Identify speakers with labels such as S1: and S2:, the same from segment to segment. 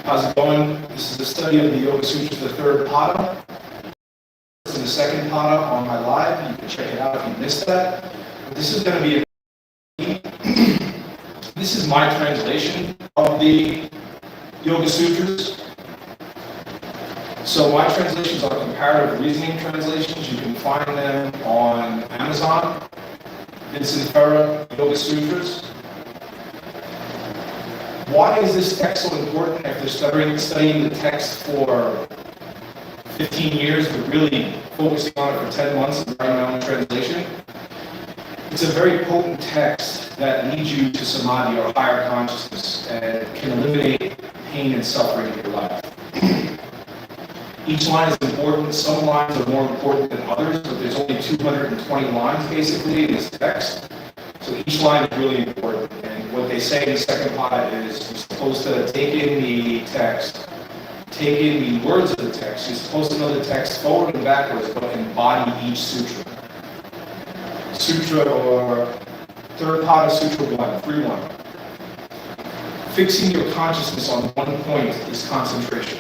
S1: How's it going? This is a study of the Yoga Sutras, the third pada. It's in the second pada on my live. You can check it out if you missed that. But this is going to be this is my translation of the Yoga Sutras. So my translations are comparative reasoning translations. You can find them on Amazon. Vincent Ferra, Yoga Sutras. Why is this text so important after studying the text for 15 years, but really focusing on it for 10 months and writing my own translation? It's a very potent text that leads you to samadhi, or higher consciousness, and can eliminate pain and suffering in your life. Each line is important. Some lines are more important than others, but there's only 220 lines basically in this text. So each line is really important. And what they say in the second pada is you're supposed to take in the text, take in the words of the text. You're supposed to know the text forward and backwards, but embody each sutra. Sutra, or third pada sutra 1, 3-1. Fixing your consciousness on one point is concentration.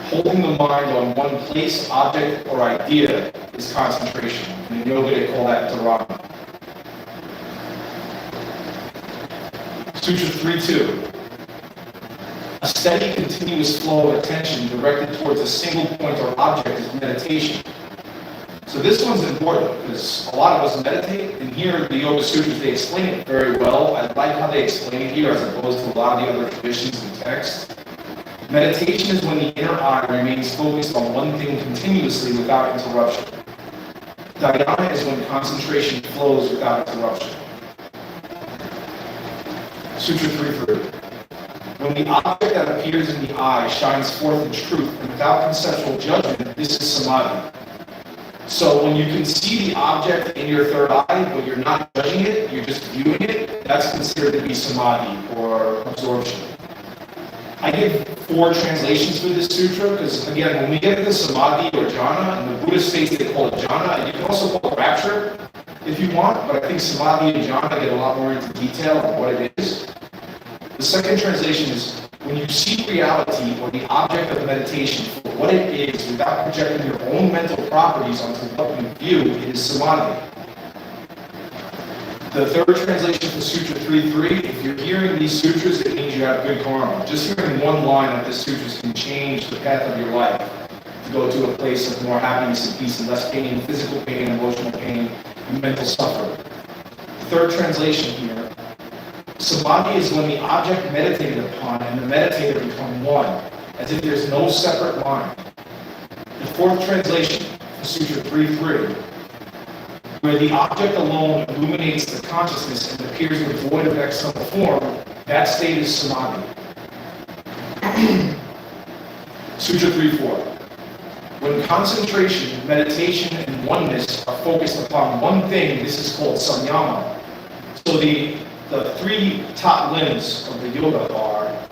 S1: Holding the mind on one place, object, or idea is concentration. And in yoga they call that dharana. Sutra 3-2. A steady, continuous flow of attention directed towards a single point or object is meditation. So this one's important because a lot of us meditate, and here in the Yoga Sutras they explain it very well. I like how they explain it here as opposed to a lot of the other traditions and texts. Meditation is when the inner eye remains focused on one thing continuously without interruption. Dhyana is when concentration flows without interruption. Sutra 3-3. When the object that appears in the eye shines forth in truth and without conceptual judgment, this is samadhi. So when you can see the object in your third eye, but you're not judging it, you're just viewing it, that's considered to be samadhi, or absorption. I give 4 translations for this sutra because, again, when we get into samadhi or jhana, in the Buddhist states they call it jhana, and you can also call it rapture if you want, but I think samadhi and jhana get a lot more into detail on what it is. The second translation is, when you see reality or the object of meditation for what it is without projecting your own mental properties onto what you view, it is samadhi. The third translation for Sutra 3-3, if you're hearing these sutras, it means you have good karma. Just hearing one line of the sutras can change the path of your life to go to a place of more happiness and peace and less pain, physical pain, emotional pain, and mental suffering. The third translation here, samadhi is when the object meditated upon and the meditator become one, as if there's no separate mind. The fourth translation for Sutra 3-3, where the object alone illuminates the consciousness and appears devoid of external form, that state is samadhi. Sutra 3-4. When concentration, meditation, and oneness are focused upon one thing, this is called samyama. So the 3 top limbs of the yoga are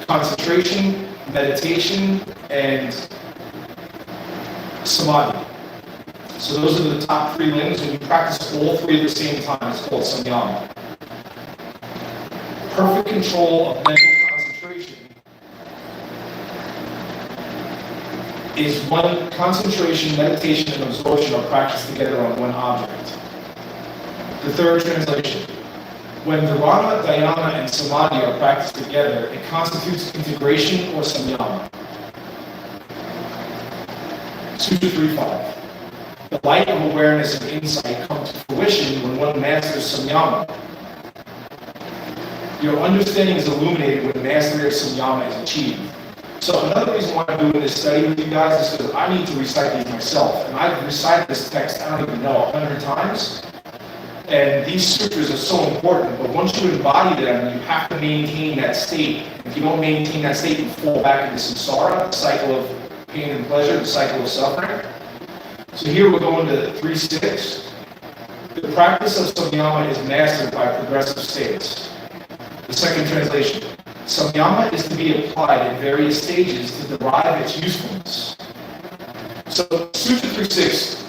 S1: concentration, meditation, and samadhi. So those are the top 3 limbs. When you practice all 3 at the same time, it's called samyama. Perfect control of mental concentration is when concentration, meditation, and absorption are practiced together on one object. The third translation. When dharana, dhyana, and samadhi are practiced together, it constitutes integration or samyama. Sutra 3-5. The light of awareness and insight come to fruition when one masters samyama. Your understanding is illuminated when mastery of samyama is achieved. So another reason why I'm doing this study with you guys is because I need to recite these myself. And I've recited this text, I don't even know, 100 times. And these sutras are so important, but once you embody them, you have to maintain that state. If you don't maintain that state, you fall back into samsara, the cycle of pain and pleasure, the cycle of suffering. So here we're going to 3-6. The practice of samyama is mastered by progressive states. The second translation. Samyama is to be applied in various stages to derive its usefulness. So Sutra 3-6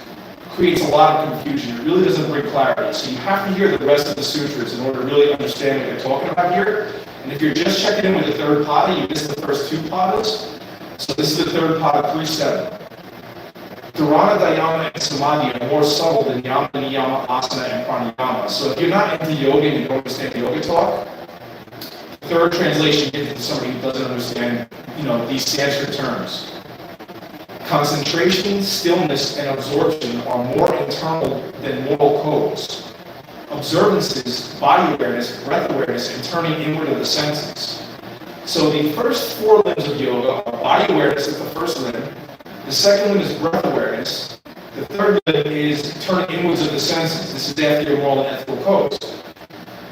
S1: creates a lot of confusion. It really doesn't bring clarity. So you have to hear the rest of the sutras in order to really understand what they're talking about here. And if you're just checking in with the third pada, you missed the first two padas. So this is the third pada, 3-7. Dharana, Dhyana, and Samadhi are more subtle than Yama, Niyama, Asana, and Pranayama. So if you're not into yoga and you don't understand yoga talk, the third translation gives it to somebody who doesn't understand, these Sanskrit terms. Concentration, stillness, and absorption are more internal than moral codes. Observances, body awareness, breath awareness, and turning inward of the senses. So the first four limbs of yoga are body awareness is the first limb. The second limb is breath awareness. The third limb is turning inwards of the senses. This is after your moral and ethical codes.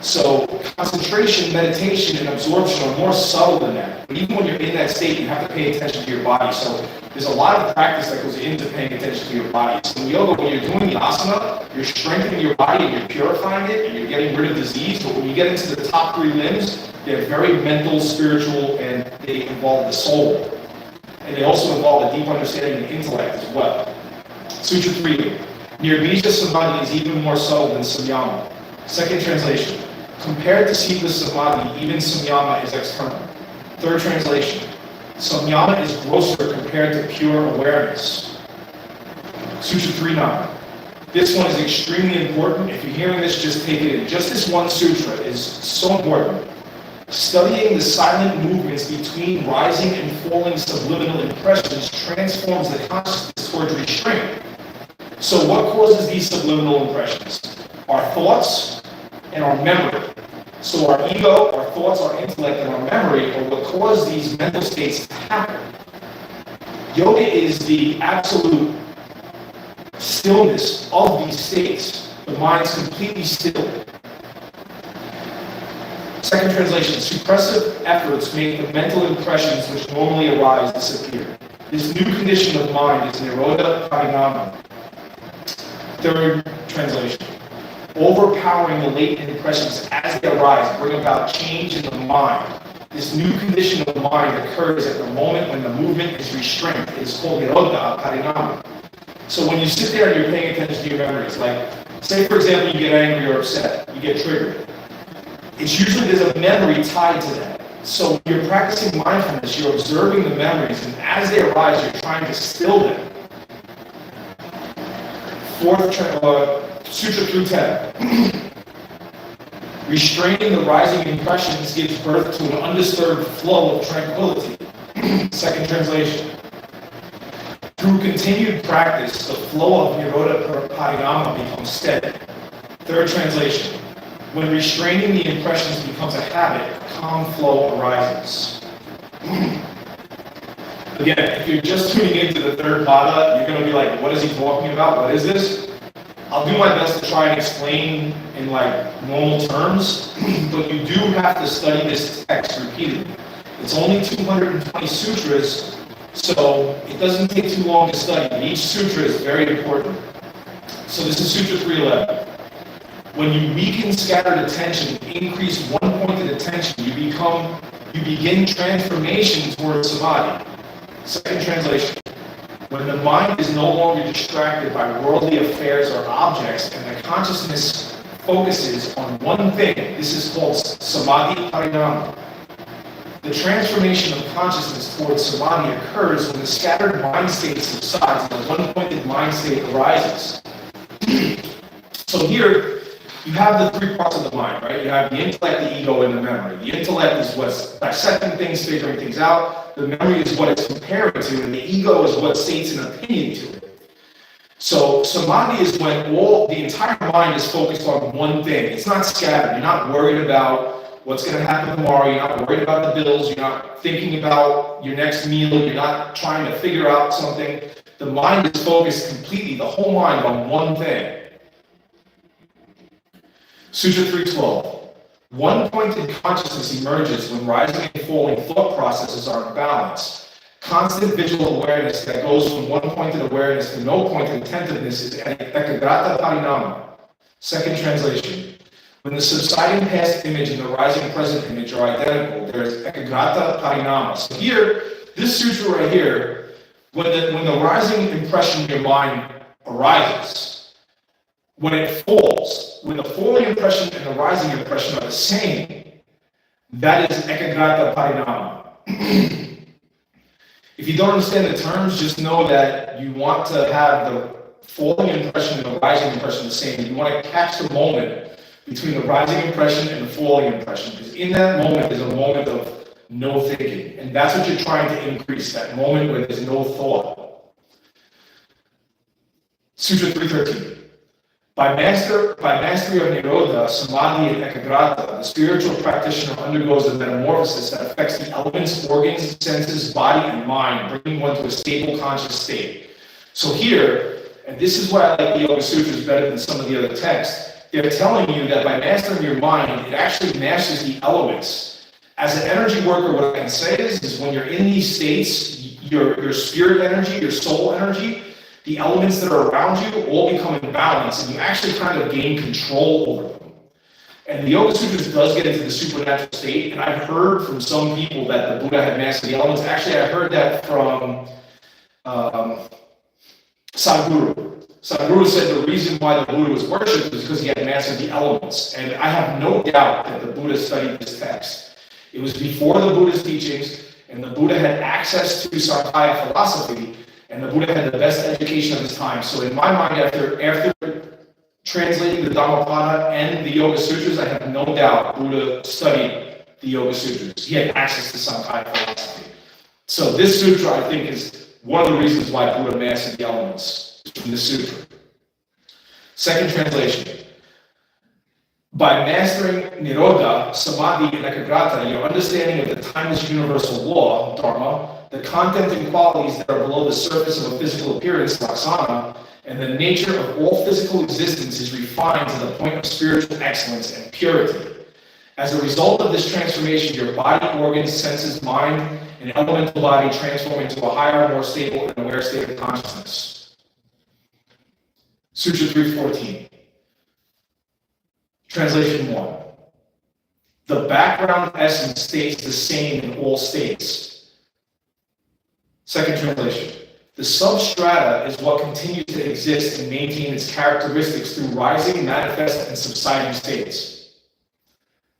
S1: So concentration, meditation, and absorption are more subtle than that. But even when you're in that state, you have to pay attention to your body. So there's a lot of practice that goes into paying attention to your body. So in yoga, when you're doing the asana, you're strengthening your body and you're purifying it and you're getting rid of disease. But when you get into the top three limbs, they're very mental, spiritual, and they involve the soul. And they also involve a deep understanding of intellect as well. Sutra 3. Nirbija Samadhi is even more subtle than Samyama. Second translation. Compared to Sila Samadhi, even Samyama is external. Third translation. Samyama is grosser compared to pure awareness. Sutra 3.9. This one is extremely important. If you're hearing this, just take it in. Just this one sutra is so important. Studying the silent movements between rising and falling subliminal impressions transforms the consciousness towards restraint. So what causes these subliminal impressions? Our thoughts and our memory. So our ego, our thoughts, our intellect, and our memory are what cause these mental states to happen. Yoga is the absolute stillness of these states. The mind's completely still. Second translation, suppressive efforts make the mental impressions which normally arise disappear. This new condition of mind is Nirodha Parinama. Third translation, overpowering the latent impressions as they arise bring about change in the mind. This new condition of mind occurs at the moment when the movement is restrained. It's called Nirodha Parinama. So when you sit there and you're paying attention to your memories, like, say for example you get angry or upset, you get triggered. It's usually there's a memory tied to that. So when you're practicing mindfulness, you're observing the memories, and as they arise, you're trying to still them. Fourth, Sutra 3.10. Restraining the rising impressions gives birth to an undisturbed flow of tranquility. Second translation. Through continued practice, the flow of Nirodha Parinama becomes steady. Third translation. When restraining the impressions becomes a habit, a calm flow arises. Again, if you're just tuning into the third pada, you're going to be like, what is he talking about? What is this? I'll do my best to try and explain in normal terms, but you do have to study this text repeatedly. It's only 220 sutras, so it doesn't take too long to study, but each sutra is very important. So this is Sutra 3.11. When you weaken scattered attention, increase one-pointed attention, you begin transformation towards samadhi. Second translation. When the mind is no longer distracted by worldly affairs or objects, and the consciousness focuses on one thing, this is called samadhi parinama. The transformation of consciousness towards samadhi occurs when the scattered mind state subsides and the one-pointed mind state arises. So here, you have the three parts of the mind, right? You have the intellect, the ego, and the memory. The intellect is what's dissecting things, figuring things out. The memory is what it's comparing to, and the ego is what states an opinion to it. So samadhi is when the entire mind is focused on one thing. It's not scattered. You're not worried about what's going to happen tomorrow. You're not worried about the bills. You're not thinking about your next meal. You're not trying to figure out something. The mind is focused completely, the whole mind, on one thing. Sutra 3.12. One-pointed consciousness emerges when rising and falling thought processes are in balance. Constant visual awareness that goes from one-pointed awareness to no-pointed attentiveness is ekagrata parinama. Second translation. When the subsiding past image and the rising present image are identical, there is ekagrata parinama. So here, this sutra right here, when the rising impression in your mind arises. When it falls, when the falling impression and the rising impression are the same, that is ekagrata parinama. If you don't understand the terms, just know that you want to have the falling impression and the rising impression the same. You want to catch the moment between the rising impression and the falling impression, because in that moment is a moment of no thinking, and that's what you're trying to increase, that moment where there's no thought. Sutra 313. By mastery of Nirodha, Samadhi, and Ekagrata, the spiritual practitioner undergoes a metamorphosis that affects the elements, organs, senses, body, and mind, bringing one to a stable conscious state. So here, and this is why I like the Yoga Sutras better than some of the other texts, they're telling you that by mastering your mind, it actually masters the elements. As an energy worker, what I can say is when you're in these states, your spirit energy, your soul energy, the elements that are around you all become in balance, and you actually kind of gain control over them. And the Yoga Sutras does get into the supernatural state, and I've heard from some people that the Buddha had mastered the elements. Actually, I heard that from Sadhguru. Sadhguru said the reason why the Buddha was worshipped was because he had mastered the elements. And I have no doubt that the Buddha studied this text. It was before the Buddha's teachings, and the Buddha had access to Sankhya philosophy, and the Buddha had the best education of his time. So in my mind, after translating the Dhammapada and the Yoga Sutras, I have no doubt Buddha studied the Yoga Sutras. He had access to Sankhya philosophy. So this sutra, I think, is one of the reasons why Buddha mastered the elements in the sutra. Second translation. By mastering Nirodha, Samadhi, and Ekagrata, your understanding of the timeless universal law, Dharma, the content and qualities that are below the surface of a physical appearance, Laksana, and the nature of all physical existence is refined to the point of spiritual excellence and purity. As a result of this transformation, your body, organs, senses, mind, and elemental body transform into a higher, more stable, and aware state of consciousness. Sutra 314. Translation 1. The background essence stays the same in all states. Second translation. The substrata is what continues to exist and maintain its characteristics through rising, manifest, and subsiding states.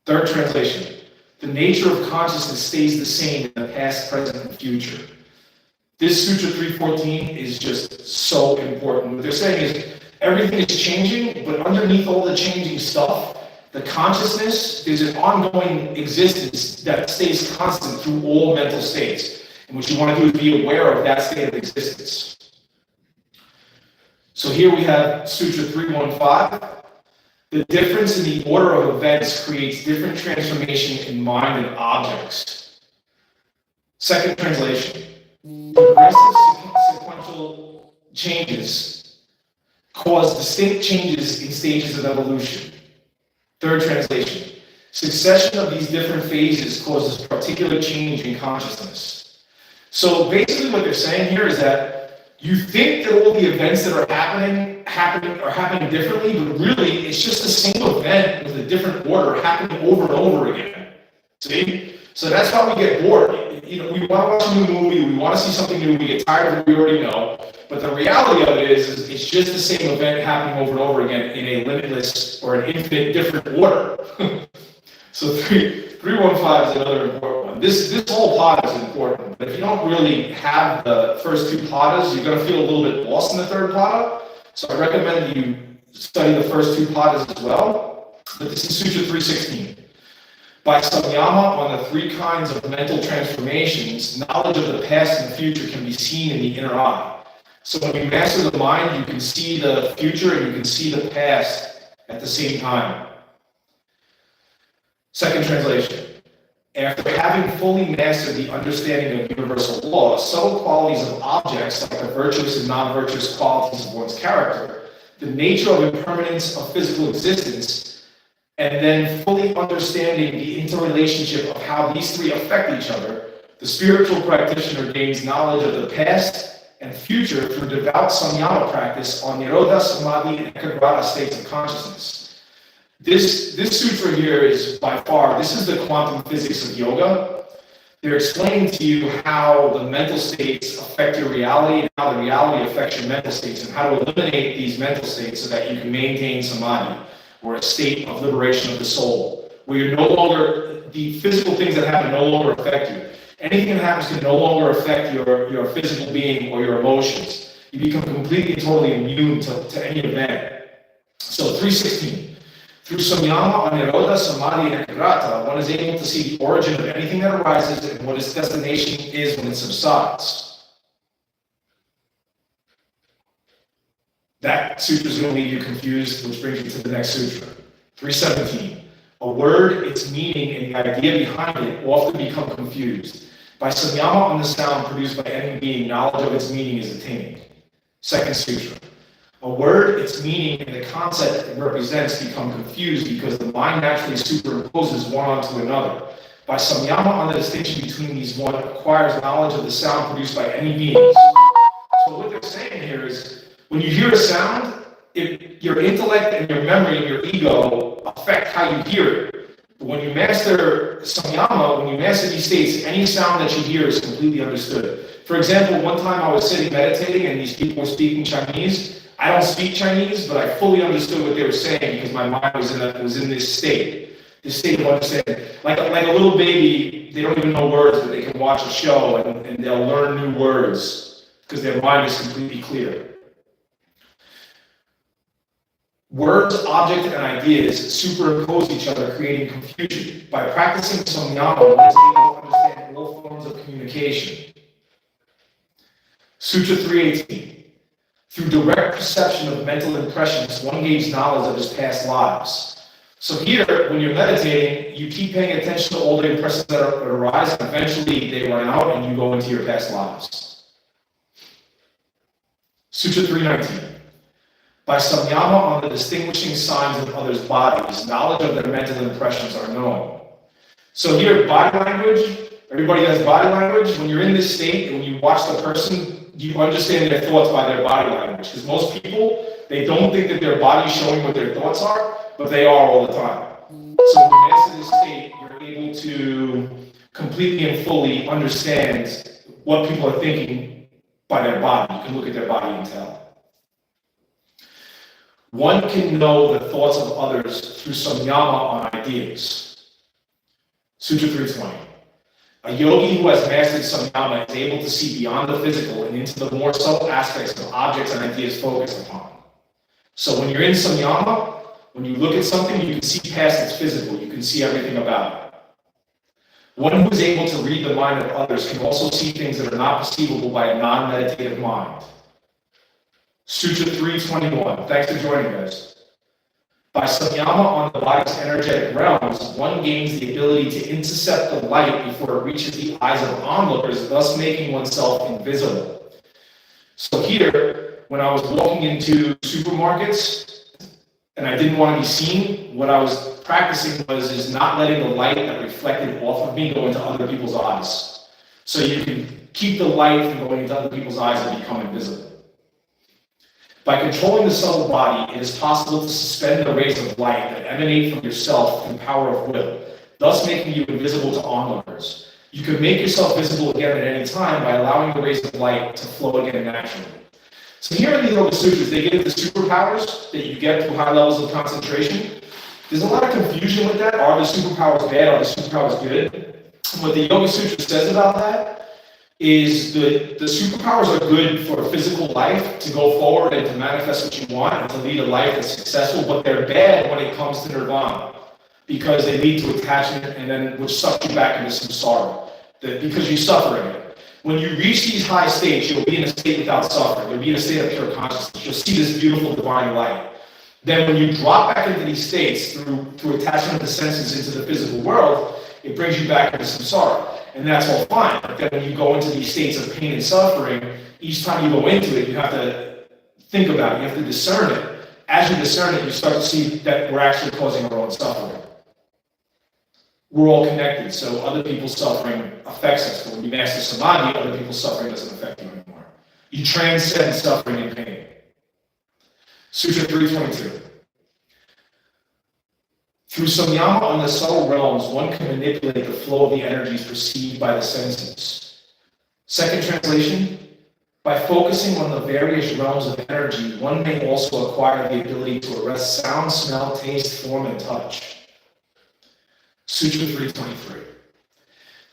S1: Third translation. The nature of consciousness stays the same in the past, present, and future. This Sutra 314 is just so important. What they're saying is everything is changing, but underneath all the changing stuff, the consciousness is an ongoing existence that stays constant through all mental states. And what you want to do is be aware of that state of existence. So here we have Sutra 315. The difference in the order of events creates different transformation in mind and objects. Second translation. Progressive sequential changes cause distinct changes in stages of evolution. Third translation. Succession of these different phases causes particular change in consciousness. So basically what they're saying here is that you think that all the events that are happening differently, but really it's just the same event with a different order happening over and over again. See? So that's why we get bored. You know, we want to watch a new movie, we want to see something new, we get tired of what we already know. But the reality of it is it's just the same event happening over and over again in a limitless or an infinite different order. So 315 is another important one. This whole pada is important, but if you don't really have the first two padas, you're going to feel a little bit lost in the third pada. So I recommend you study the first two padas as well. But this is Sutra 316. By samyama on the three kinds of mental transformations, knowledge of the past and the future can be seen in the inner eye. So when you master the mind, you can see the future and you can see the past at the same time. Second translation. After having fully mastered the understanding of universal law, subtle qualities of objects, like the virtuous and non-virtuous qualities of one's character, the nature of impermanence of physical existence, and then fully understanding the interrelationship of how these three affect each other, the spiritual practitioner gains knowledge of the past and future through devout samyama practice on Nirodha, Samadhi, and Ekagrata states of consciousness. This sutra here is by far, this is the quantum physics of yoga. They're explaining to you how the mental states affect your reality and how the reality affects your mental states and how to eliminate these mental states so that you can maintain samadhi, or a state of liberation of the soul, where you're no longer, the physical things that happen no longer affect you. Anything that happens can no longer affect your physical being or your emotions. You become completely and totally immune to any event. So 316. Through samyama, anirodha, samadhi, and ekagrata, one is able to see the origin of anything that arises and what its destination is when it subsides. That sutra is going to leave you confused, which brings you to the next sutra. 317. A word, its meaning, and the idea behind it often become confused. By samyama on the sound produced by any being, knowledge of its meaning is attained. Second sutra. A word, its meaning, and the concept it represents become confused because the mind naturally superimposes one onto another. By samyama on the distinction between these, one acquires knowledge of the sound produced by any beings. So what they're saying here is, when you hear a sound, your intellect and your memory and your ego affect how you hear it. But when you master samyama, when you master these states, any sound that you hear is completely understood. For example, one time I was sitting meditating and these people were speaking Chinese. I don't speak Chinese, but I fully understood what they were saying because my mind was in this state of understanding. Like a little baby, they don't even know words, but they can watch a show and they'll learn new words because their mind is completely clear. Words, objects, and ideas superimpose each other, creating confusion. By practicing samyama, one is able to understand all forms of communication. Sutra 318. Through direct perception of mental impressions, one gains knowledge of his past lives. So here, when you're meditating, you keep paying attention to all the impressions that arise, and eventually they run out and you go into your past lives. Sutra 319. By samyama on the distinguishing signs of others' bodies, knowledge of their mental impressions are known. So here, body language, everybody has body language. When you're in this state, and when you watch the person, you understand their thoughts by their body language. Because most people, they don't think that their body's showing what their thoughts are, but they are all the time. So when you master this state, you're able to completely and fully understand what people are thinking by their body. You can look at their body and tell. One can know the thoughts of others through samyama on ideas. Sutra 320. A yogi who has mastered samyama is able to see beyond the physical and into the more subtle aspects of objects and ideas focused upon. So when you're in samyama, when you look at something, you can see past its physical. You can see everything about it. One who is able to read the mind of others can also see things that are not perceivable by a non-meditative mind. Sutra 321. Thanks for joining us. By samyama on the body's energetic realms, one gains the ability to intercept the light before it reaches the eyes of onlookers, thus making oneself invisible. So here, when I was walking into supermarkets and I didn't want to be seen, what I was practicing is not letting the light that reflected off of me go into other people's eyes. So you can keep the light from going into other people's eyes and become invisible. By controlling the subtle body, it is possible to suspend the rays of light that emanate from yourself through power of will, thus making you invisible to onlookers. You can make yourself visible again at any time by allowing the rays of light to flow again naturally. So here in the Yoga Sutras, they give the superpowers that you get through high levels of concentration. There's a lot of confusion with that. Are the superpowers bad? Are the superpowers good? And what the Yoga Sutra says about that is the superpowers are good for physical life, to go forward and to manifest what you want and to lead a life that's successful, but they're bad when it comes to nirvana because they lead to attachment and then which sucks you back into samsara because you suffer in it. When you reach these high states, you'll be in a state without suffering. You'll be in a state of pure consciousness. You'll see this beautiful divine light. Then when you drop back into these states through attachment of the senses into the physical world, it brings you back into samsara. And that's all fine. But then when you go into these states of pain and suffering, each time you go into it, you have to think about it. You have to discern it. As you discern it, you start to see that we're actually causing our own suffering. We're all connected, so other people's suffering affects us. But when you master samadhi, other people's suffering doesn't affect you anymore. You transcend suffering and pain. Sutra 322. Through samyama on the subtle realms, one can manipulate the flow of the energies perceived by the senses. Second translation, by focusing on the various realms of energy, one may also acquire the ability to arrest sound, smell, taste, form, and touch. Sutra 323.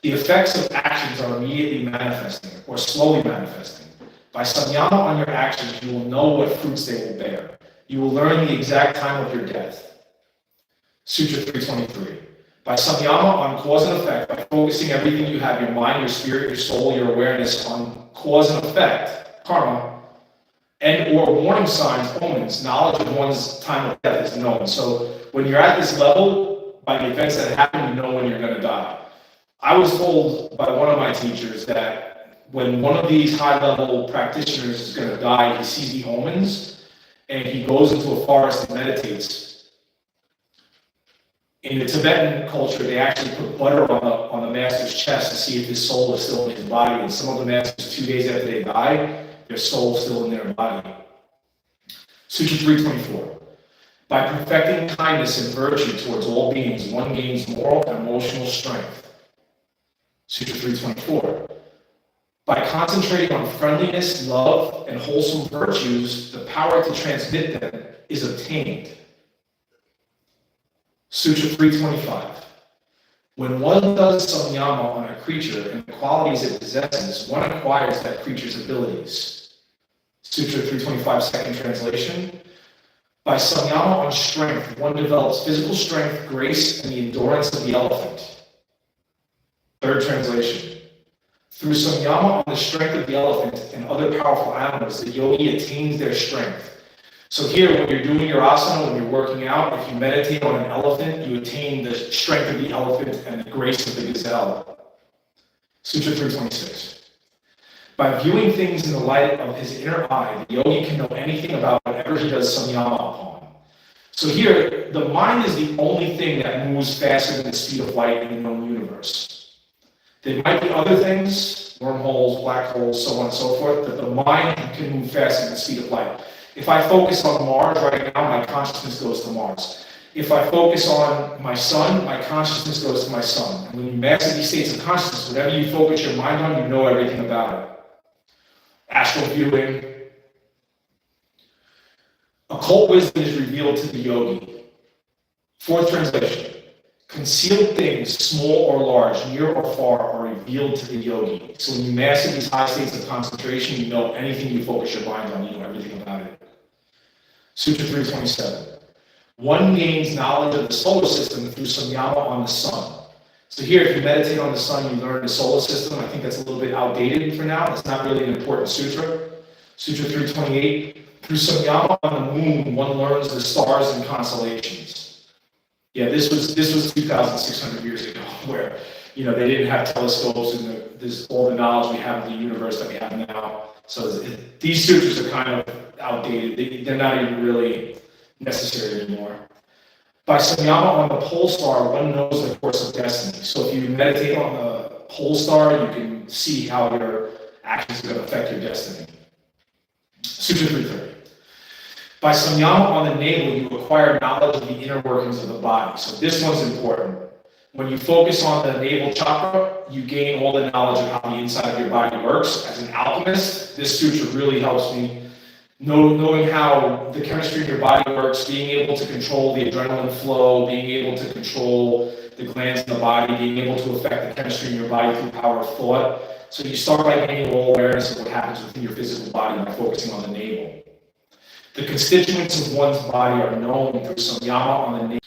S1: The effects of actions are immediately manifesting or slowly manifesting. By samyama on your actions, you will know what fruits they will bear. You will learn the exact time of your death. Sutra 323. By samyama on cause and effect, by focusing everything you have, your mind, your spirit, your soul, your awareness on cause and effect, karma, and or warning signs, omens, knowledge of one's time of death is known. So when you're at this level, by the events that happen, you know when you're going to die. I was told by one of my teachers that when one of these high-level practitioners is going to die, he sees the omens, and he goes into a forest and meditates. In the Tibetan culture, they actually put butter on the master's chest to see if his soul is still in his body. And some of the masters, 2 days after they die, their soul is still in their body. Sutra 324. By perfecting kindness and virtue towards all beings, one gains moral and emotional strength. Sutra 324. By concentrating on friendliness, love, and wholesome virtues, the power to transmit them is obtained. Sutra 325. When one does samyama on a creature and the qualities it possesses, one acquires that creature's abilities. Sutra 325, second translation. By samyama on strength, one develops physical strength, grace, and the endurance of the elephant. Third translation. Through samyama on the strength of the elephant and other powerful animals, the yogi attains their strength. So here, when you're doing your asana, when you're working out, if you meditate on an elephant, you attain the strength of the elephant and the grace of the gazelle. Sutra 326. By viewing things in the light of his inner eye, the yogi can know anything about whatever he does samyama upon. So here, the mind is the only thing that moves faster than the speed of light in the known universe. There might be other things, wormholes, black holes, so on and so forth, but the mind can move faster than the speed of light. If I focus on Mars right now, my consciousness goes to Mars. If I focus on my sun, my consciousness goes to my sun. And when you master these states of consciousness, whatever you focus your mind on, you know everything about it. Astral viewing. Occult wisdom is revealed to the yogi. Fourth translation. Concealed things, small or large, near or far, are revealed to the yogi. So when you master these high states of concentration, you know anything you focus your mind on, you know everything about it. Sutra 327. One gains knowledge of the solar system through samyama on the sun. So here, if you meditate on the sun, you learn the solar system. I think that's a little bit outdated for now. It's not really an important sutra. Sutra 328. Through samyama on the moon, one learns the stars and constellations. Yeah, this was 2,600 years ago, where they didn't have telescopes and there's all the knowledge we have of the universe that we have now. So these sutras are kind of outdated. They're not even really necessary anymore. By samyama on the pole star, one knows the course of destiny. So if you meditate on the pole star, you can see how your actions are going to affect your destiny. Sutra 330. By samyama on the navel, you acquire knowledge of the inner workings of the body. So this one's important. When you focus on the navel chakra, you gain all the knowledge of how the inside of your body works. As an alchemist, this sutra really helps me knowing how the chemistry of your body works, being able to control the adrenaline flow, being able to control the glands in the body, being able to affect the chemistry in your body through power of thought. So you start by gaining all awareness of what happens within your physical body by focusing on the navel. The constituents of one's body are known through samyama on the navel.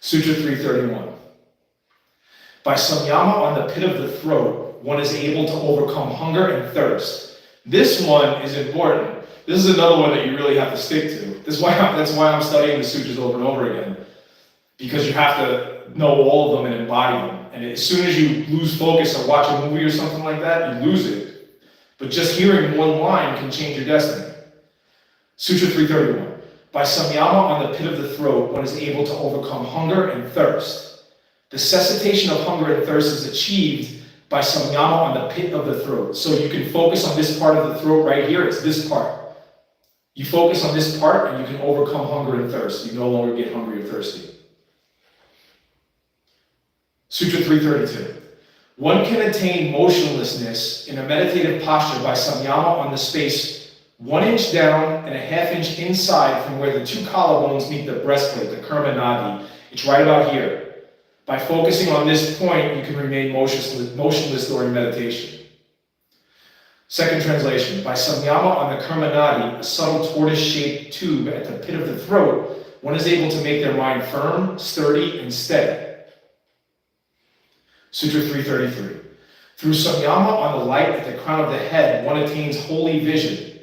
S1: Sutra 331. By samyama on the pit of the throat, one is able to overcome hunger and thirst. This one is important. This is another one that you really have to stick to. That's why I'm studying the sutras over and over again. Because you have to know all of them and embody them. And as soon as you lose focus or watch a movie or something like that, you lose it. But just hearing one line can change your destiny. Sutra 331. By samyama on the pit of the throat, one is able to overcome hunger and thirst. The cessation of hunger and thirst is achieved by samyama on the pit of the throat. So you can focus on this part of the throat right here. It's this part. You focus on this part and you can overcome hunger and thirst. You no longer get hungry or thirsty. Sutra 332. One can attain motionlessness in a meditative posture by samyama on the space 1 inch down and a ½ inch inside from where the 2 collarbones meet the breastplate, the Karma Nadi. It's right about here. By focusing on this point, you can remain motionless during meditation. Second translation. By samyama on the Karma Nadi, a subtle tortoise-shaped tube at the pit of the throat, one is able to make their mind firm, sturdy, and steady. Sutra 333. Through samyama on the light at the crown of the head, one attains holy vision.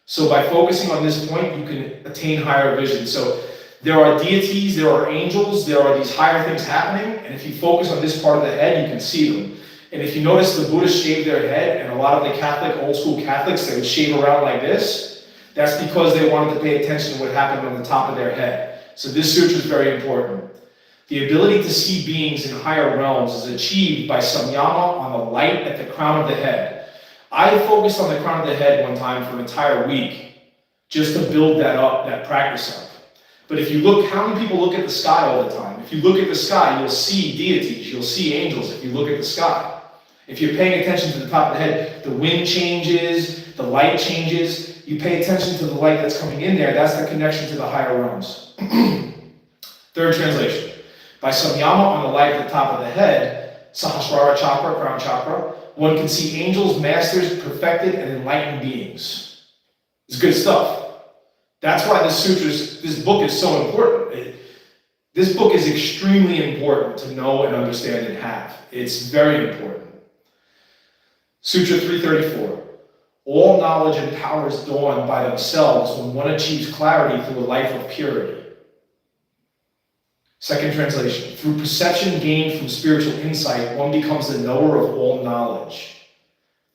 S1: So by focusing on this point, you can attain higher vision. So there are deities, there are angels, there are these higher things happening, and if you focus on this part of the head, you can see them. And if you notice, the Buddhists shave their head, and a lot of the Catholic, old school Catholics, they would shave around like this. That's because they wanted to pay attention to what happened on the top of their head. So this sutra is very important. The ability to see beings in higher realms is achieved by samyama on the light at the crown of the head. I focused on the crown of the head one time for an entire week just to build that up, that practice up. But if you look, how many people look at the sky all the time? If you look at the sky, you'll see deities, you'll see angels if you look at the sky. If you're paying attention to the top of the head, the wind changes, the light changes. You pay attention to the light that's coming in there, that's the connection to the higher realms. Third translation. By samyama on the light at the top of the head, Sahasrara chakra, crown chakra, one can see angels, masters, perfected, and enlightened beings. It's good stuff. That's why this book is so important. This book is extremely important to know and understand and have. It's very important. Sutra 334. All knowledge and powers dawn by themselves when one achieves clarity through a life of purity. Second translation. Through perception gained from spiritual insight, one becomes the knower of all knowledge.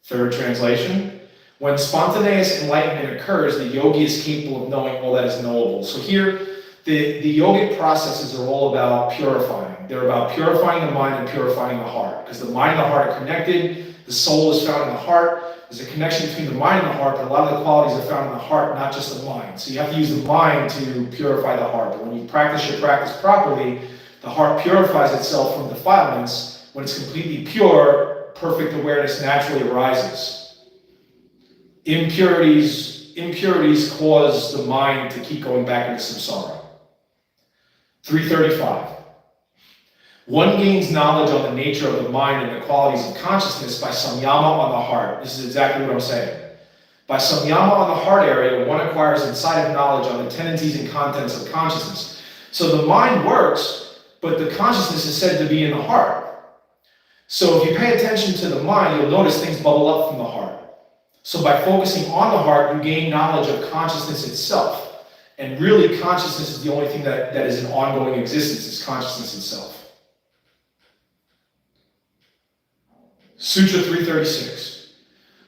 S1: Third translation. When spontaneous enlightenment occurs, the yogi is capable of knowing all that is knowable. So here, the yogic processes are all about purifying. They're about purifying the mind and purifying the heart. Because the mind and the heart are connected. The soul is found in the heart. There's a connection between the mind and the heart, but a lot of the qualities are found in the heart, not just the mind. So you have to use the mind to purify the heart. But when you practice your practice properly, the heart purifies itself from defilements. When it's completely pure, perfect awareness naturally arises. Impurities cause the mind to keep going back into samsara. 335. One gains knowledge on the nature of the mind and the qualities of consciousness by samyama on the heart. This is exactly what I'm saying. By samyama on the heart area, one acquires insight knowledge on the tendencies and contents of consciousness. So the mind works, but the consciousness is said to be in the heart. So if you pay attention to the mind, you'll notice things bubble up from the heart. So by focusing on the heart, you gain knowledge of consciousness itself. And really, consciousness is the only thing that is in ongoing existence, is consciousness itself. Sutra 336.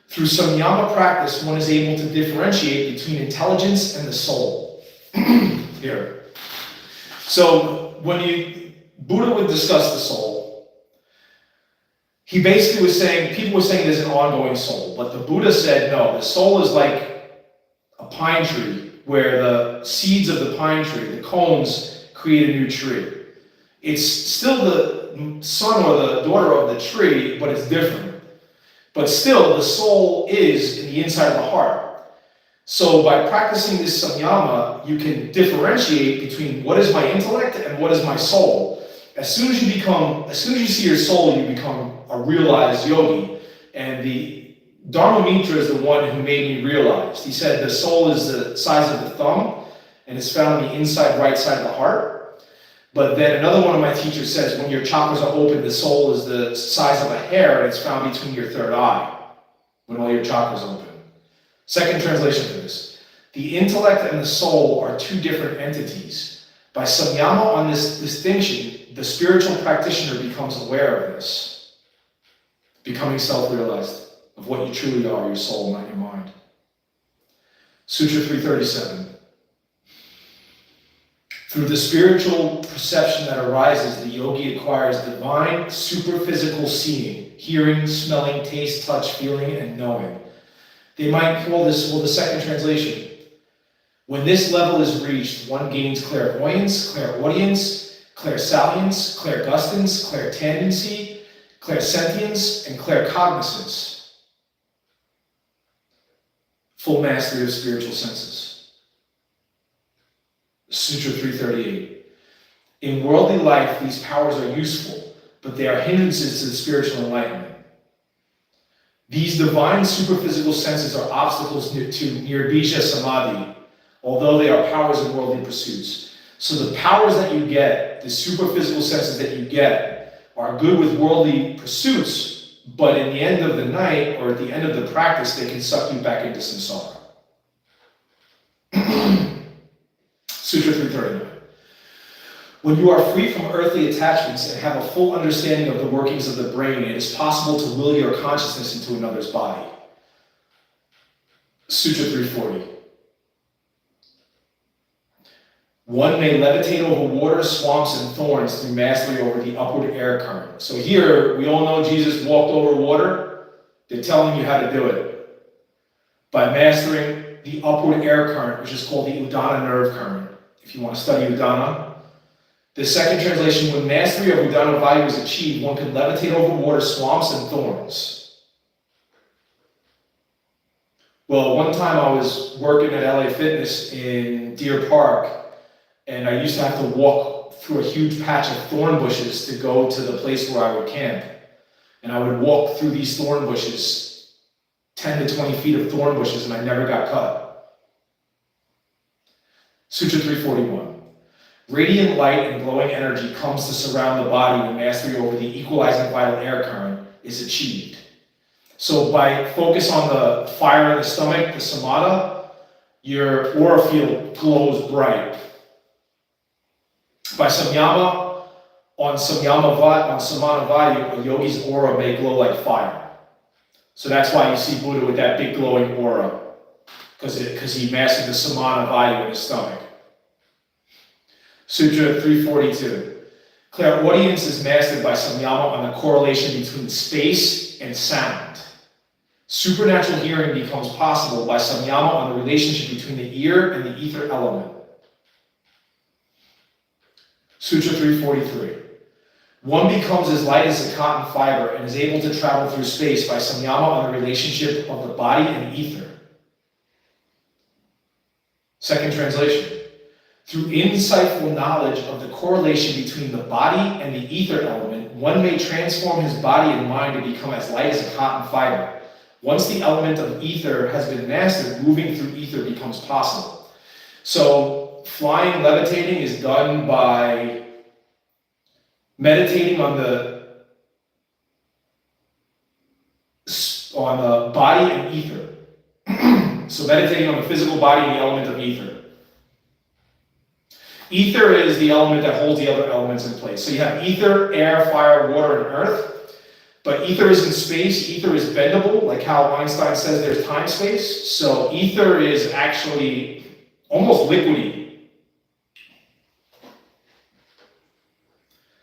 S1: Through samyama practice, one is able to differentiate between intelligence and the soul. Here. So Buddha would discuss the soul. He basically was saying, people were saying there's an ongoing soul, but the Buddha said, no, the soul is like a pine tree, where the seeds of the pine tree, the cones, create a new tree. It's still the son or the daughter of the tree, but it's different. But still, the soul is in the inside of the heart. So by practicing this samyama, you can differentiate between what is my intellect and what is my soul. As soon as you see your soul, you become a realized yogi. And the Dharmamitra is the one who made me realize. He said the soul is the size of the thumb, and it's found on the inside right side of the heart. But then another one of my teachers says when your chakras are open, the soul is the size of a hair, and it's found between your third eye, when all your chakras open. Second translation for this. The intellect and the soul are two different entities. By samyama on this distinction, the spiritual practitioner becomes aware of this, becoming self-realized of what you truly are, your soul, not your mind. Sutra 337. Through the spiritual perception that arises, the yogi acquires divine, superphysical seeing, hearing, smelling, taste, touch, feeling, and knowing. They might call this, the second translation. When this level is reached, one gains clairvoyance, clairaudience, clairsalience, clairgustance, clairtendency, clairsentience, and claircognizance. Full mastery of spiritual senses. Sutra 338. In worldly life, these powers are useful, but they are hindrances to the spiritual enlightenment. These divine superphysical senses are obstacles to nirbija samadhi, although they are powers in worldly pursuits. So the powers that you get, the superphysical senses that you get, are good with worldly pursuits, but in the end of the night, or at the end of the practice, they can suck you back into samsara. Sutra 339. When you are free from earthly attachments and have a full understanding of the workings of the brain, it is possible to will your consciousness into another's body. Sutra 340. One may levitate over water, swamps, and thorns through mastery over the upward air current. So here, we all know Jesus walked over water. They're telling you how to do it. By mastering the upward air current, which is called the Udana nerve current. If you want to study Udana. The second translation, when mastery of Udana Vayu is achieved, one can levitate over water, swamps, and thorns. Well, one time I was working at LA Fitness in Deer Park, and I used to have to walk through a huge patch of thorn bushes to go to the place where I would camp. And I would walk through these thorn bushes, 10 to 20 feet of thorn bushes, and I never got cut. Sutra 341. Radiant light and glowing energy comes to surround the body when mastery over the equalizing vital air current is achieved. So by focus on the fire in the stomach, the samatha, your aura field glows bright. By samyama, on samana vayu, a yogi's aura may glow like fire. So that's why you see Buddha with that big glowing aura, because he mastered the samana vayu in his stomach. Sutra 342. Clairaudience is mastered by samyama on the correlation between space and sound. Supernatural hearing becomes possible by samyama on the relationship between the ear and the ether element. Sutra 343. One becomes as light as a cotton fiber and is able to travel through space by samyama on the relationship of the body and ether. Second translation. Through insightful knowledge of the correlation between the body and the ether element, one may transform his body and mind to become as light as a cotton fiber. Once the element of ether has been mastered, moving through ether becomes possible. So, flying, levitating is done by meditating on the body and ether. So, meditating on the physical body and the element of ether. Ether is the element that holds the other elements in place. So you have ether, air, fire, water, and earth. But ether is in space. Ether is bendable, like how Einstein says there's time-space. So ether is actually almost liquidy.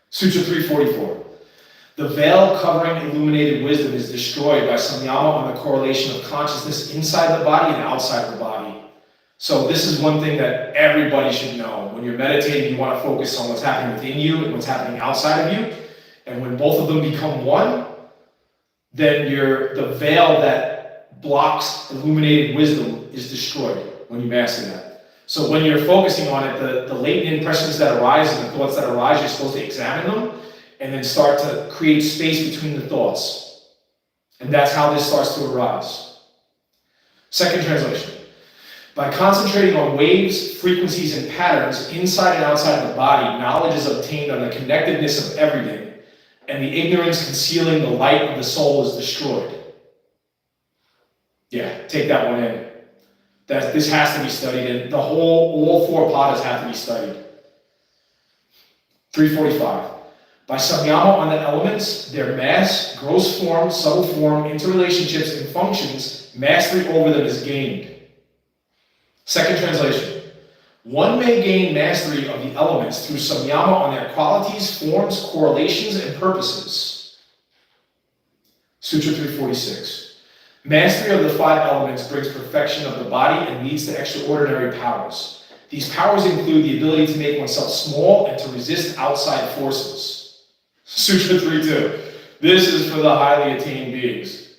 S1: Sutra 344. The veil covering illuminated wisdom is destroyed by samyama on the correlation of consciousness inside the body and outside the body. So this is one thing that everybody should know. When you're meditating, you want to focus on what's happening within you and what's happening outside of you. And when both of them become one, then the veil that blocks illuminated wisdom is destroyed when you master that. So when you're focusing on it, the latent impressions that arise and the thoughts that arise, you're supposed to examine them and then start to create space between the thoughts. And that's how this starts to arise. Second translation. By concentrating on waves, frequencies, and patterns inside and outside of the body, knowledge is obtained on the connectedness of everything, and the ignorance concealing the light of the soul is destroyed. Yeah, take that one in. This has to be studied, and all four padas have to be studied. 345. By samyama on the elements, their mass, gross form, subtle form, interrelationships, and functions, mastery over them is gained. Second translation. One may gain mastery of the elements through samyama on their qualities, forms, correlations, and purposes. Sutra 346. Mastery of the five elements brings perfection of the body and leads to extraordinary powers. These powers include the ability to make oneself small and to resist outside forces. Sutra 3.2. This is for the highly attained beings.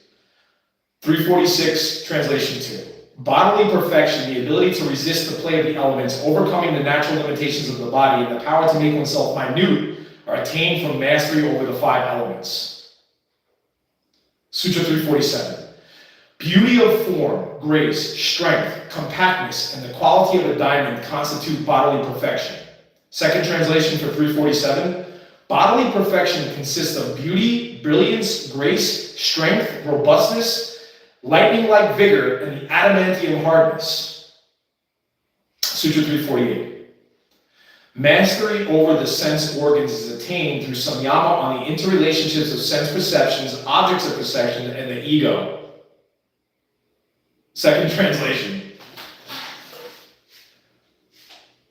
S1: 346, translation 2. Bodily perfection, the ability to resist the play of the elements, overcoming the natural limitations of the body, and the power to make oneself minute, are attained from mastery over the 5 elements. Sutra 347. Beauty of form, grace, strength, compactness, and the quality of a diamond constitute bodily perfection. Second translation for 347. Bodily perfection consists of beauty, brilliance, grace, strength, robustness, lightning-like vigor, and the adamantium hardness. Sutra 348. Mastery over the sense organs is attained through samyama on the interrelationships of sense perceptions, objects of perception, and the ego. Second translation.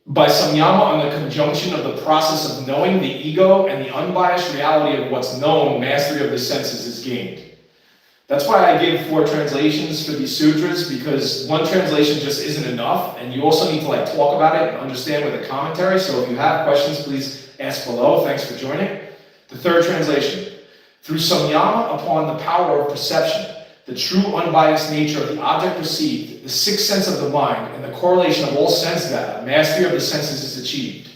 S1: By samyama on the conjunction of the process of knowing the ego and the unbiased reality of what's known, mastery of the senses is gained. That's why I give 4 translations for these sutras, because one translation just isn't enough, and you also need to talk about it and understand with a commentary. So if you have questions, please ask below. Thanks for joining. The third translation. Through samyama upon the power of perception, the true unbiased nature of the object perceived, the sixth sense of the mind, and the correlation of all sense data, mastery of the senses is achieved.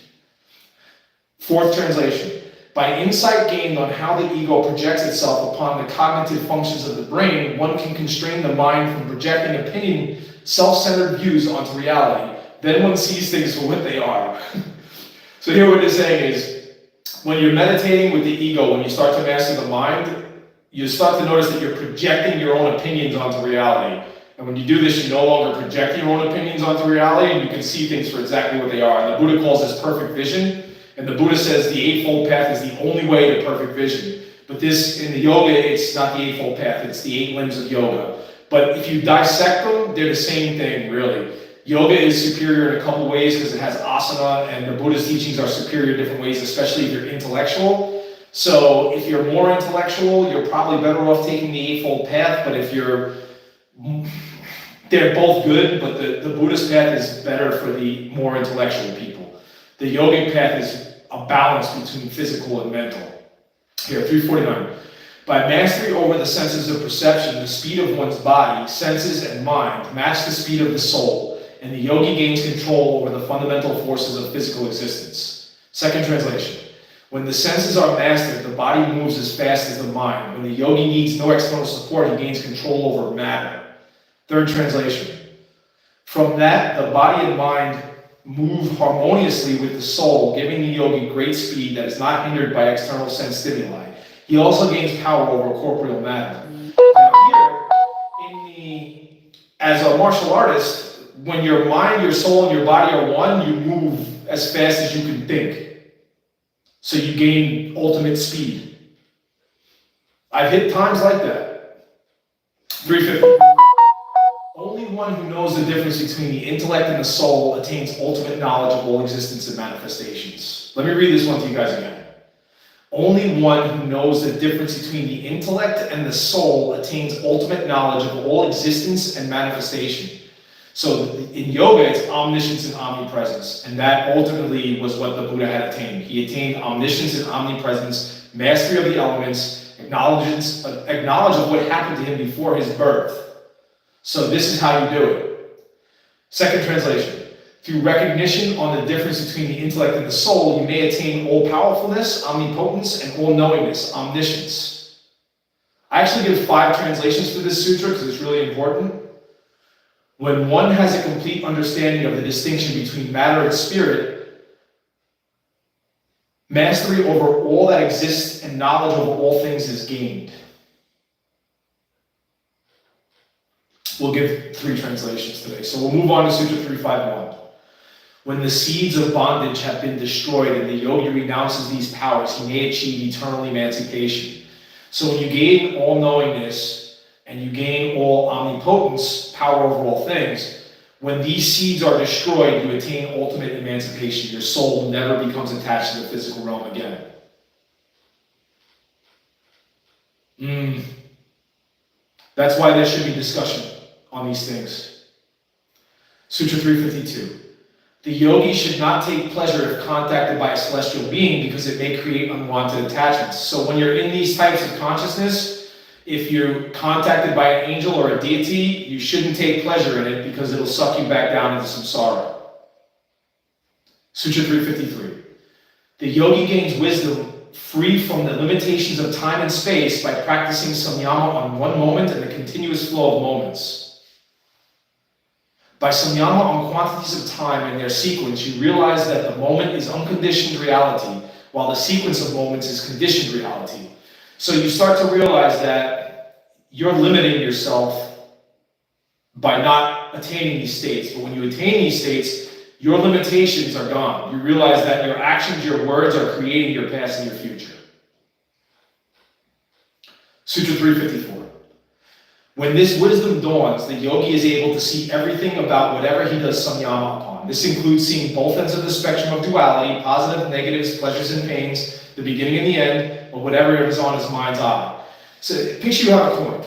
S1: Fourth translation. By insight gained on how the ego projects itself upon the cognitive functions of the brain, one can constrain the mind from projecting opinion, self-centered views onto reality. Then one sees things for what they are. So here what they're saying is, when you're meditating with the ego, when you start to master the mind, you start to notice that you're projecting your own opinions onto reality. And when you do this, you no longer project your own opinions onto reality, and you can see things for exactly what they are. And the Buddha calls this perfect vision. And the Buddha says the Eightfold Path is the only way to perfect vision. But this, in the yoga, it's not the Eightfold Path, it's the 8 limbs of yoga. But if you dissect them, they're the same thing, really. Yoga is superior in a couple ways because it has asana, and the Buddha's teachings are superior in different ways, especially if you're intellectual. So if you're more intellectual, you're probably better off taking the Eightfold Path, but if you're... They're both good, but the Buddhist path is better for the more intellectual people. The yogic path is a balance between physical and mental. Here, 349. By mastery over the senses of perception, the speed of one's body, senses, and mind match the speed of the soul, and the yogi gains control over the fundamental forces of physical existence. Second translation. When the senses are mastered, the body moves as fast as the mind. When the yogi needs no external support, he gains control over matter. Third translation. From that, the body and mind move harmoniously with the soul, giving the yogi great speed that is not hindered by external sense stimuli. He also gains power over corporeal matter. Now here, as a martial artist, when your mind, your soul, and your body are one, you move as fast as you can think. So you gain ultimate speed. I've hit times like that. 350. Only one who knows the difference between the intellect and the soul attains ultimate knowledge of all existence and manifestations. Let me read this one to you guys again. Only one who knows the difference between the intellect and the soul attains ultimate knowledge of all existence and manifestation. So in yoga, it's omniscience and omnipresence. And that ultimately was what the Buddha had attained. He attained omniscience and omnipresence, mastery of the elements, knowledge of what happened to him before his birth. So this is how you do it. Second translation. Through recognition on the difference between the intellect and the soul, you may attain all-powerfulness, omnipotence, and all-knowingness, omniscience. I actually give 5 translations for this sutra because it's really important. When one has a complete understanding of the distinction between matter and spirit, mastery over all that exists and knowledge over all things is gained. We'll give 3 translations today. So we'll move on to Sutra 351. When the seeds of bondage have been destroyed and the yogi renounces these powers, he may achieve eternal emancipation. So when you gain all-knowingness and you gain all omnipotence, power over all things, when these seeds are destroyed, you attain ultimate emancipation. Your soul never becomes attached to the physical realm again. That's why there should be discussion on these things. Sutra 352. The yogi should not take pleasure if contacted by a celestial being because it may create unwanted attachments. So when you're in these types of consciousness, if you're contacted by an angel or a deity, you shouldn't take pleasure in it because it'll suck you back down into samsara. Sutra 353. The yogi gains wisdom free from the limitations of time and space by practicing samyama on one moment and the continuous flow of moments. By samyama on quantities of time and their sequence, you realize that the moment is unconditioned reality, while the sequence of moments is conditioned reality. So you start to realize that you're limiting yourself by not attaining these states. But when you attain these states, your limitations are gone. You realize that your actions, your words are creating your past and your future. Sutra 354. When this wisdom dawns, the yogi is able to see everything about whatever he does samyama upon. This includes seeing both ends of the spectrum of duality, positive, negatives, pleasures and pains, the beginning and the end, or whatever is on his mind's eye. So picture you have a coin.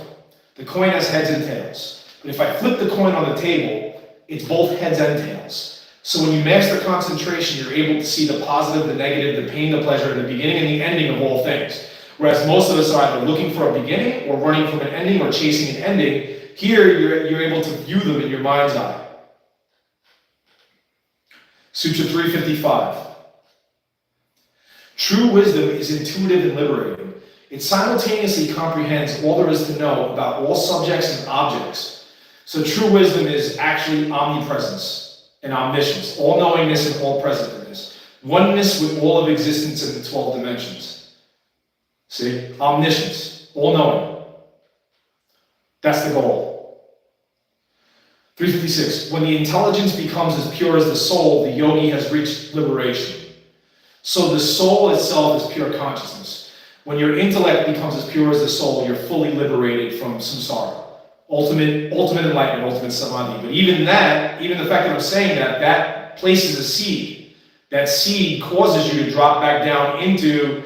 S1: The coin has heads and tails. But if I flip the coin on the table, it's both heads and tails. So when you master concentration, you're able to see the positive, the negative, the pain, the pleasure, the beginning and the ending of all things. Whereas most of us are either looking for a beginning or running from an ending or chasing an ending. Here, you're able to view them in your mind's eye. Sutra 355. True wisdom is intuitive and liberating. It simultaneously comprehends all there is to know about all subjects and objects. So true wisdom is actually omnipresence and omniscience, all-knowingness and all-presentness, oneness with all of existence in the 12 dimensions. See? Omniscience, all-knowing. That's the goal. 356. When the intelligence becomes as pure as the soul, the yogi has reached liberation. So the soul itself is pure consciousness. When your intellect becomes as pure as the soul, you're fully liberated from samsara. Ultimate enlightenment, ultimate samadhi. But even that, even the fact that I'm saying that, that places a seed. That seed causes you to drop back down into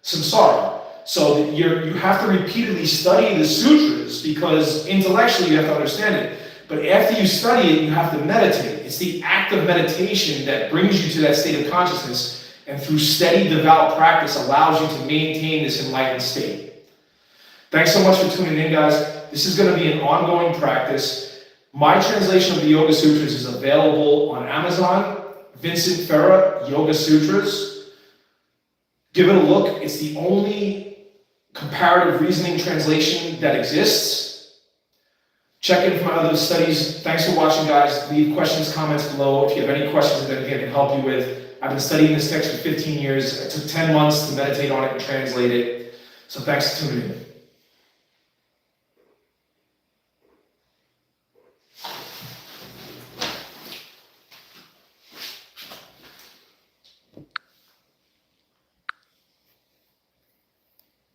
S1: samsara. So you have to repeatedly study the sutras because intellectually you have to understand it. But after you study it, you have to meditate. It's the act of meditation that brings you to that state of consciousness, and through steady, devout practice allows you to maintain this enlightened state. Thanks so much for tuning in, guys. This is going to be an ongoing practice. My translation of the Yoga Sutras is available on Amazon. Vincent Ferra, Yoga Sutras. Give it a look. It's the only comparative reasoning translation that exists. Check in for my other studies. Thanks for watching, guys. Leave questions, comments below if you have any questions that anything I can help you with. I've been studying this text for 15 years. It took 10 months to meditate on it and translate it. So thanks for tuning in.